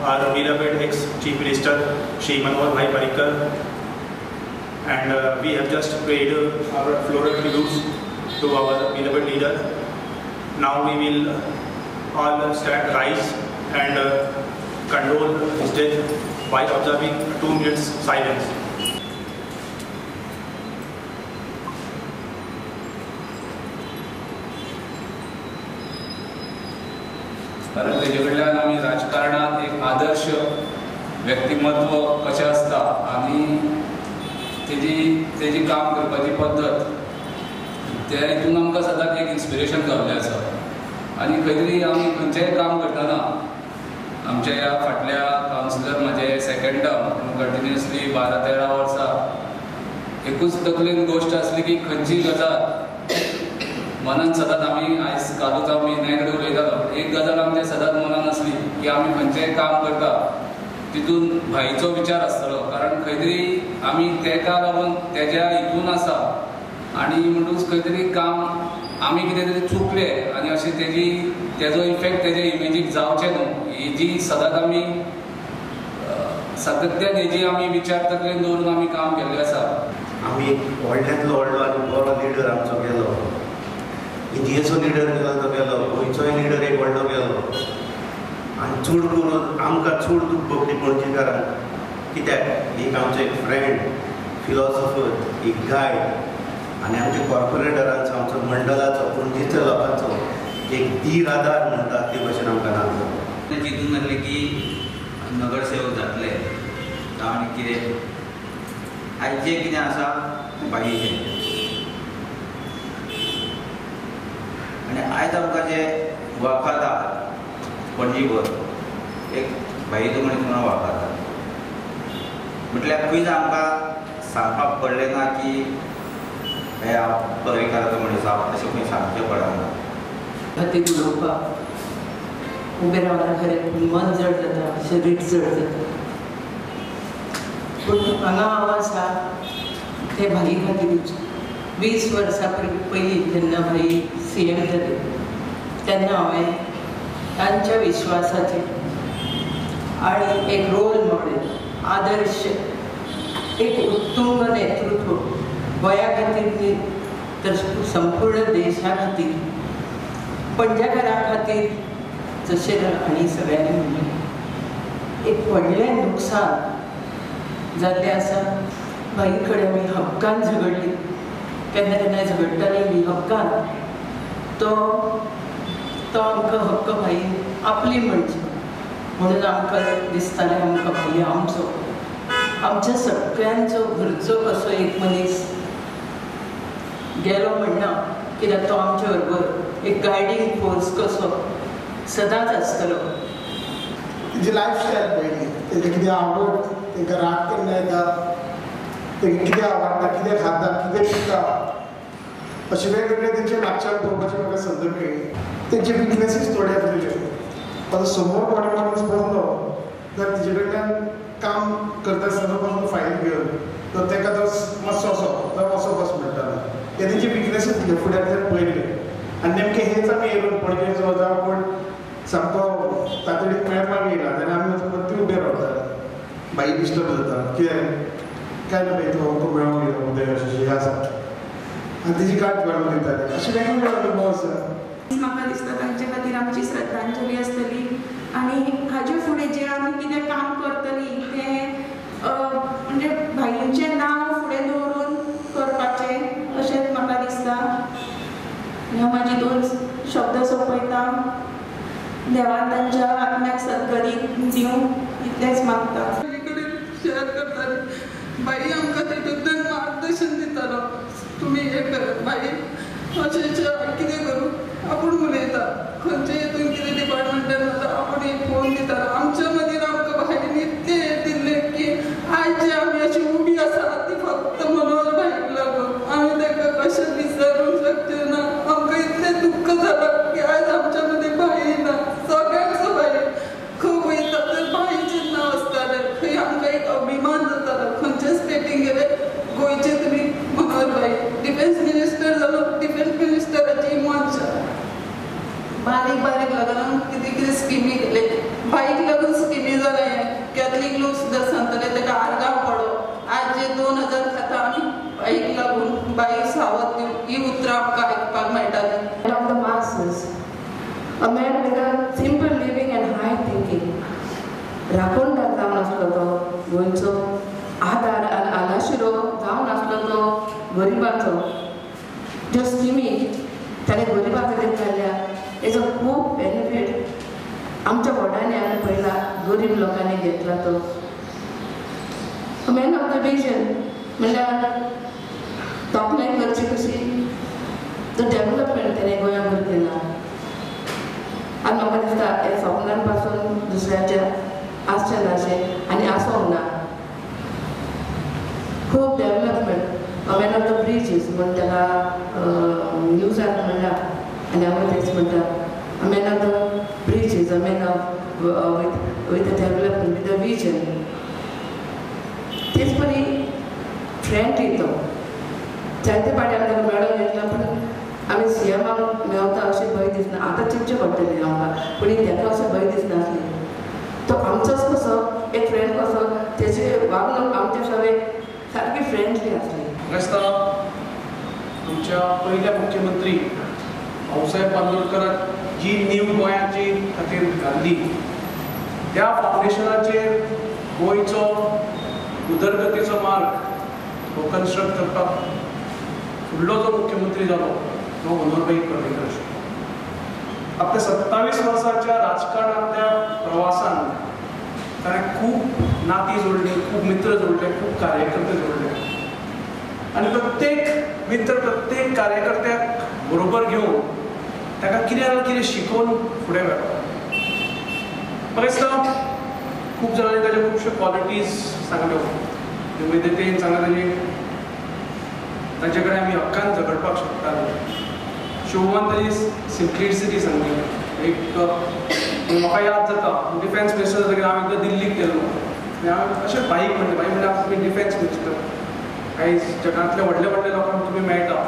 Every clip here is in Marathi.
our beloved ex-Chief Minister, Shri Manohar Bhai Parrikar, and we have just paid our floral tributes to our beloved leader. Now we will all rise and condole his death by observing 2 minutes silence. कारण तेजे कडल्यान आमी राजकारणात एक आदर्श व्यक्तिमत्व कशें आसता आनी तेजी काम करपाची पद्दत त्या हितून आमकां सदांच एक इन्स्पिरेशन जाल्लें आसा. आनी खंय तरी आमी खंयचेंय काम करतना आमच्या ह्या फाटल्या कावन्सिलर म्हाजे सेकंड टर्म कंटिन्युअसली 12-13 वर्सां एकूच तकलेन गोश्ट आसली की खंयची गजाल मनान सदांच आमी आयज कालूच आमी नेगडे उलयतालो एक गजाल आमच्या सदांच मनान आसली की आमी खंयचेंय काम करता तितून भाईचो विचार आसतलो. कारण खंय तरी आमी तेका लागून तेज्या हितून आसा आनी म्हणटूच खंय तरी काम आमी कितें तरी चुकले आनी अशें तेजो इफेक्ट तेजे इमेजीक जावचें न्हू ही जी सदांच आमी सातत्यान हेजी आमी विचार तकलेन दवरून आमी काम केल्लें आसा. आमी व्हडल्यांतलो व्हडलो आनी बरो लिडर आमचो गेलो, इंडियेचो लिडर तो गेलो, गोंयचोय लिडर एक व्हडलो गेलो आनी चड करून आमकां चड दूख भोगली पणजेकारांक. कित्याक एक आमचो एक फ्रेंड, फिलॉसॉफर, एक गायड आनी आमच्या कॉर्पोरेटरांचो आमचो मंडळाचो पणजेच्या लोकांचो एक धीर आदार म्हणटात ते भशेन आमकां नासलो. चिंतून नासलें की नगरसेवक जातले आनी कितें आयज जें कितें आसा बाईचें आनी आयज आमकां जे वळखतात पणजीभर एक बाईचो मनीस म्हणून वळखतात म्हटल्यार खंयच आमकां सांगपाक पडलें ना की हे हांव पर्रीकाराचो मनीस आहा अशें खंय सांगचें पडना. खातीर उलोवपाक उबें रावना खरें मन जड जाता, शरीर जड जाता. पूण हांगा हांव आसा ते भाई खातीरूच. 20 वर्सां पयलीं जेन्ना भाई CM जाले तेन्ना हांवें तांच्या विश्वासाचेर आनी एक रोल मॉडेल, आदर्श, एक उत्तुंग नेतृत्व गोंया खातीर न्ही तर संपूर्ण देशा खातीर, पणजेकारां खातीर जशें आनी सगळ्यांनी म्हणलें एक व्हडलें नुकसान जाल्लें आसा. भाई कडेन आमी हक्कान झगडली, केन्ना केन्ना झगडटाली बी हक्कान. तो आमकां हक्क भाई आपली म्हणची म्हणून आमकां दिसतालें आमकां भाई आमचो, आमच्या सगळ्यांचो घरचो कसो एक मनीस गेलो म्हणना, कित्याक तो आमचे बरोबर एक गायडींग फोर्स कसो सदांच आसतलो. तेजी लायफस्टायल पळयली, तेजें कितें आवड, तेंकां राग केन्ना येता, तेंकां कितें आवडटा, कितें खाता, कितें पिता, अशें वेगवेगळे तेंचे लागच्यान पळोवपाची म्हाका संद मेळ्ळी. तेंचे विकनेसीस थोडे आसलेले. आतां समोर कोणे मनीस बसलो जाल्यार तेजे कडल्यान काम करता आसतना बसलो फायल घेवन तर तेका तो मातसो असो बस म्हणटालो. हे तेंचे विकनेसीस फुड्यांतल्यान पळयले आनी नेमके हेच आमी येवन पणजेचो जावं कोण सामको तातडीक मेळपाक येयला जाल्यार आमी परती उबे रावता. बाई डिस्टर्ब जाता, कित्याक काय ना बाई तो मेळोंक येयलो उदय अशें हें आसा आनी तेजी गाठ वाडून दिताले. अशे वेगवेगळे अनुभव आसा. म्हाका दिसता तांचे खातीर आमची श्रद्धांजली आसतली आनी हाजे फुडें जें आमी कितें काम करतलीं तें म्हणजे भाईंचें नांव फुडें दवरून करपाचें अशेंच म्हाका दिसता. हांव म्हाजी 2 शब्द सोंपयता. देवान तांच्या आत्म्याक सद्गती दिवं इतलेंच मागता. शेअर करताली बाई आमकां तितूंतल्यान मार्गदर्शन दितालो. तुमी हें करात बाई, अशें कितें करूं आपूण उलयता, खंयचे हितून कितें डिपार्टमेंटान वता आपूण एक फोन दितालो. आमच्या मदीं आमकां भाईन इतलें हें दिल्लें की आयज जी आमी अशी उबी आसा ती फक्त मनोहर भाईक लागून. आमी ताका कशें विसरूंक शकचे ना. आमकां इतलें दुख्ख जालां की आयज आमच्या मदीं भाई ना. सगळ्यांचो भाई खंय वयता तर भाईचें नांव आसतालें. खंय आमकां एक अभिमान जातालो. खंयचे स्टेटीक गेले गोंयचे तुमी मनोहर भाई, डिफेन्स मिनिस्टर जालो, डिफेन्स मिनिस्टराची मनशां. बारीक बारीक लागून कितें कितें स्किमी केले, बाईक लागून स्किमी जाल्या राखणदार जावन आसलो तो गोंयचो, आदार आलाशिरो जावन आसलो तो गरिबांचो. ज्यो स्किमी ताणें गरिबां खातीर काडल्या हेजो खूब बेनिफीट आमच्या वॉर्डांनी हांवें पळयला. गरीब लोकांनी घेतला तो. मॅन ऑफ द विजन म्हणल्यार तोखणाय करची कशी तो डेव्हलपमेंट ताणें गोंया भर केला. आनी म्हाका दिसता हे सपनान पासून दुसऱ्याच्या आसचें नाशें आनी आसूंक ना. खूब development man of the bridges म्हण ताका न्यूजान म्हणला आनी हांव तेच म्हणटा man of the bridges a man of with development with the vision. तेच बरी फ्रेंडली तो. जायते पाटी आमी ताका मेळून घेतला पूण आमी सीएमाक मेवता अशें भंय दिसना. आतां चिंतचें पडटलें आमकां पूण ताका अशें भंय दिसनासलें. तो आमचोच कसो एक फ्रेंड कसो तेजे वागणूक आमचे सगळे सारकी फ्रेंडली आसली. दिसता आमच्या पहिल्या मुख्यमंत्री भाऊसाहेब बांदोडकरान जी नीव गोंयाची खातीर घाल्ली त्या फावंडेशनाचेर गोंयचो उदरगतीचो मार्ग हो कन्स्ट्रक्ट करपाक फुडलो जो मुख्यमंत्री जालो तो मनोहरभाई पर्रीकर आशिल्लो. आपल्या 27 वर्साच्या राजकारणांतल्या प्रवासान ताणें खूब नाती जोडली, खूब मित्र जोडले, खूब कार्यकर्ते जोडले आनी प्रत्येक मित्र प्रत्येक कार्यकर्त्याक बरोबर घेवन ताका कितें ना कितें शिकोवन फुडें व्हेलो. म्हाका दिसता खूब जाणांनी ताज्यो खुबश्यो क्वॉलिटीज सांगल्यो. विविधतेन सांगलें ताचे कडेन आमी हक्कान झगडपाक शकताले. शोवान ताजी सिंप्लिसिटी सांगली. एक म्हाका याद जाता डिफेन्स मिनिस्टर जातकीर हांव एकदां दिल्लीक गेलो आनी हांवें अशें भाईक म्हणलें तुमी डिफेन्स मिनिस्टर आयज जगांतल्या व्हडल्या व्हडल्या लोकांक तुमी मेळटा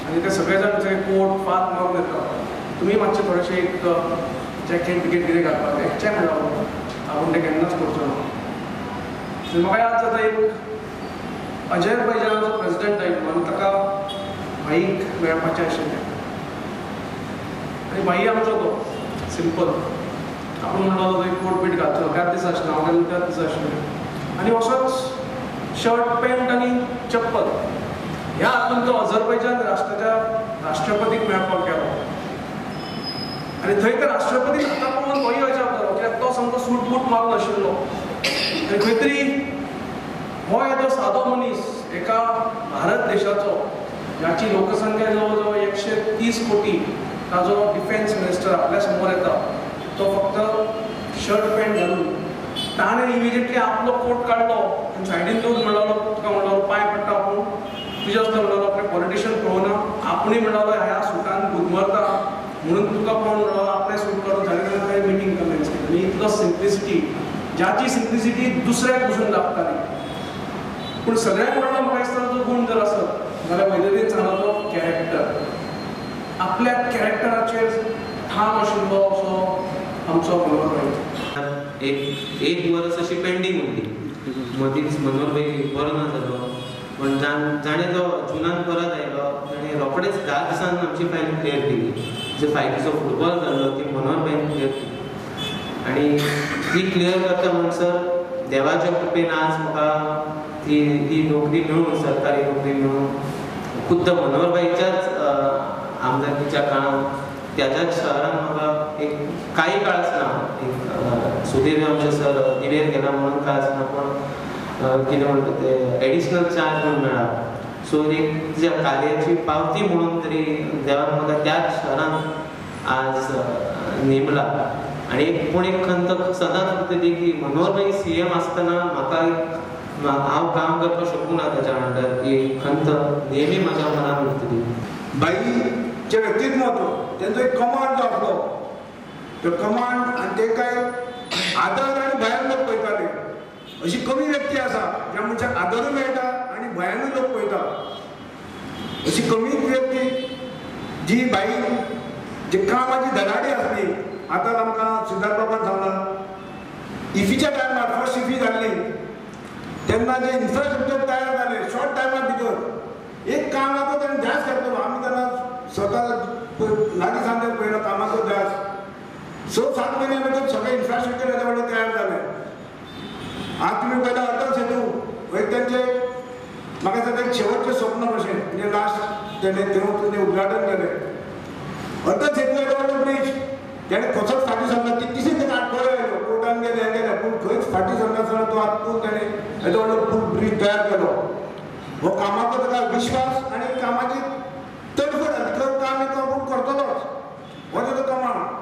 आनी ते सगळे जाण ते कोट फात मारून येता. तुमी मातशें थोडेशें एक जॅकेट बिकेट कितें घालपाक एकचें म्हणलो आपूण तें केन्नाच करचो ना. म्हाका याद जाता एक अजरबैजानाचो प्रेसिडेंट आयिल्लो आनी ताका भाईक मेळपाचें आशिल्लें आनी भाई आमचो तो सिंपल आपूण म्हणलो थंय कोट बीट घालचो. त्याच दिसा आशिल्लो हांव गेल्लो त्याच दिसा आशिल्लें आनी असोच शर्ट पॅन्ट आनी चप्पल. ह्या हातून तो अजरबैजान राष्ट्राच्या राष्ट्रपतीक मेळपाक गेलो आनी थंय त्या राष्ट्रपतीन हाका पळोवन भंय अजाप जालो कित्याक तो सामको सूट बूट मारून आशिल्लो आनी खंय तरी हो येदो सादो मनीस एका भारत देशाचो जाची लोकसंख्या जवळ जवळ 130 कोटी ताजो डिफेन्स मिनिस्टर आपल्या समोर येता. तो फक्त शर्ट पॅन्ट घालून ताणें इमिजिएटली आपलो कोट काडलो आनी सायडीन दवरून म्हणलो तुका म्हणलो पांय पडटा आपूण तुजे असलो म्हणलो आपले पॉलिटिशियन पळोवना आपुणूय म्हणलो ह्या सुटान गुदमरता म्हणून तुका पळोवन म्हणलो आपलें सूट काडून सायडीन थंय मिटींग कमेंट्स केली. आनी इतलो सिंप्लिसिटी ज्याची सिंप्लिसिटी दुसऱ्याक पसून लागताली. पूण सगळ्यात व्हडलो म्हाका दिसता जो गुण जर आसत जाल्यार वैद्यतीन सांगलो तो कॅरेक्टर. आपल्या कॅरेक्टराचेर ठाम आशिल्लो असो आमचो मनोहरभाई. एक वर्स अशी पेंडींग उरली मदींच मनोहरभाई बरो ना जालो पण जाणें जो जुनान परत आयलो ताणें रोखडेच 10 दिसान आमची फायल क्लियर केली. जो फायलीचो फुटबॉल जाल्लो ती मनोहरभाईन क्लियर केली आनी ती क्लियर करता म्हणसर देवाच्या कृपेन आज म्हाका ती नोकरी मेळून सरकारी नोकरी मेळून खुद्द मनोहरभाईच्याच आमदारकीच्या काळांत त्याच्याच शहरान म्हाका एक काही काळ आसना एक सुधीर आमचे सर दिवेर गेला म्हणून कांय आसना पण कितें म्हणटा ते एडिशनल चार्ज म्हणून मेळ्ळा. सो एक तुज्या कार्याची पावती म्हणून तरी देवान म्हाका त्याच शहरान आज नेमला आनी एक पूण एक खंत सदांच उरतली की मनोहरभाई सीएम आसतना म्हाका हांव काम करपाक शकूं ना ताच्या अंडर ही खंत नेहमी म्हाज्या मनान उरतली. बाईचे व्यक्तित्व त्यांचा एक कमांड जो आसलो तो कमांड आनी ते काय आदर आनी भयान लोक पळयताले. अशी कमी व्यक्ती आसा ज्या मनशाक आदरूय मेळटा आनी भयानूय लोक पळयता. अशी कमी व्यक्ती जी बाई जी कामाची धडाडी आसली. आतां आमकां सिद्धार्थ बाबान सांगला इफीच्या टायमार फर्स्ट इफी जाल्ली तेन्ना जे इन्फ्रास्ट्रक्चर तयार जाले शॉर्ट टायमा भितर एक काम आतां ताणें ध्यास घातलो. आमी तेन्ना स्वता लागीं सांगले पळयलो कामाचो ध्यास 6-7 म्हयने भितर सगळें इन्फ्रास्ट्रक्चर येदे व्हडलें तयार जालें आज तुम्ही पहिला अटल सेतू एक त्यांचे म्हाका दिसता एक शेवटचें स्वप्न कशें म्हणजे लास्ट तेणे उद्घाटन केलें अटल सेतू येदो व्हडलो ब्रीज तेणे खंयचोच फाटी सरना कितकीशीच तेका आडखळ्यो आयल्यो कोर्टान गेले हे गेले पूण खंयच फाटी सरनासतना तो आत्मून तेणे येदो व्हडलो फूल ब्रीज तयार केलो हो कामाचो ताका विश्वास आनी कामाची तडफड काम एक आपूण करतलोच हो तेजो कमाल